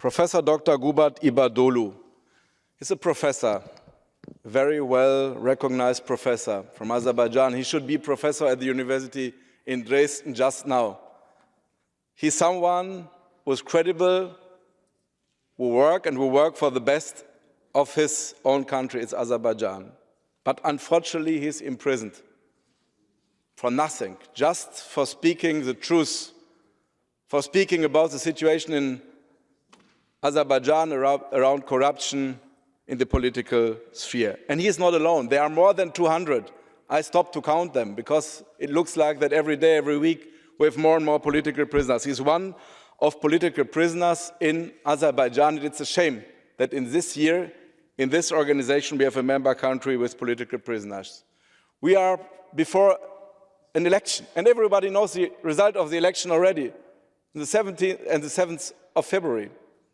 Professor Dr. Gubad Ibadoglu is a professor, a very well recognized professor from Azerbaijan. He should be professor at the university in Dresden just now. He's someone who's credible, who work for the best of his own country, it's Azerbaijan. But unfortunately, he's imprisoned for nothing, just for speaking the truth, for speaking about the situation in Azerbaijan around corruption in the political sphere. And he is not alone. There are more than 200. I stopped to count them because it looks like that every day, every week, we have more and more political prisoners. He's one of political prisoners in Azerbaijan. And it's a shame that in this year, in this organization, we have a member country with political prisoners. We are before an election, and everybody knows the result of the election already, on the 17th and the 7th of February.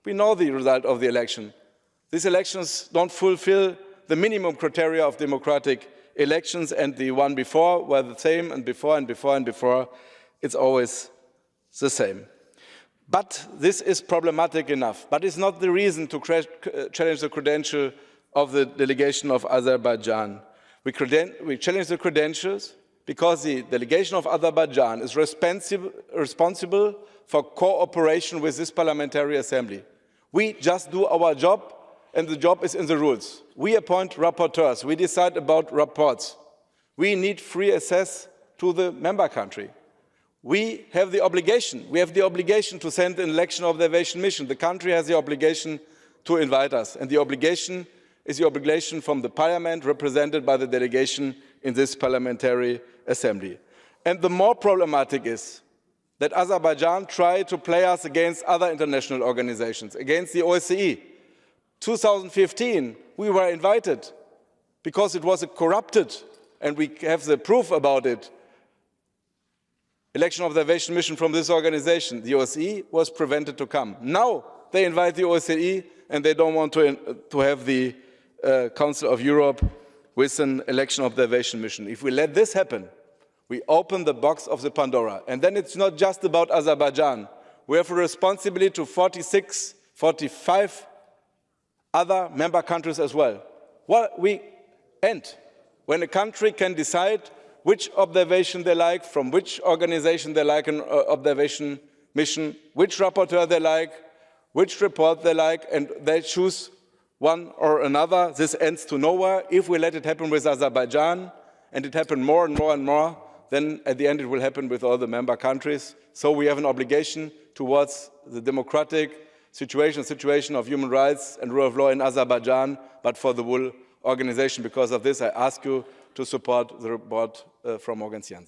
We know the result of the election. These elections don't fulfill the minimum criteria of democratic elections, and the one before were the same, and before, and before, and before. It's always the same. But this is problematic enough. But it's not the reason to challenge the credential of the delegation of Azerbaijan. We challenge the credentials because the delegation of Azerbaijan is responsible for cooperation with this parliamentary assembly. We just do our job, and the job is in the rules. We appoint rapporteurs. We decide about reports. We need free access to the member country. We have the obligation to send an election observation mission. The country has the obligation to invite us, and the obligation is the obligation from the parliament represented by the delegation in this parliamentary assembly. And the more problematic is that Azerbaijan tried to play us against other international organizations, against the OSCE. 2015, we were invited because it was a corrupted, and we have the proof about it, election observation mission from this organization. The OSCE was prevented to come. Now they invite the OSCE, and they don't want to have the Council of Europe with an election observation mission. If we let this happen, we open the box of the Pandora. And then it's not just about Azerbaijan. We have a responsibility to 46, 45 other member countries as well. When a country can decide which observation they like, from which organization they like an observation mission, which rapporteur they like, which report they like, and they choose one or another, this ends to nowhere. If we let it happen with Azerbaijan, and it happens more and more and more, then at the end it will happen with all the member countries. So we have an obligation towards the democratic situation of human rights and rule of law in Azerbaijan, but for the whole organization. Because of this, I ask you to support the report from Morgan Jansen.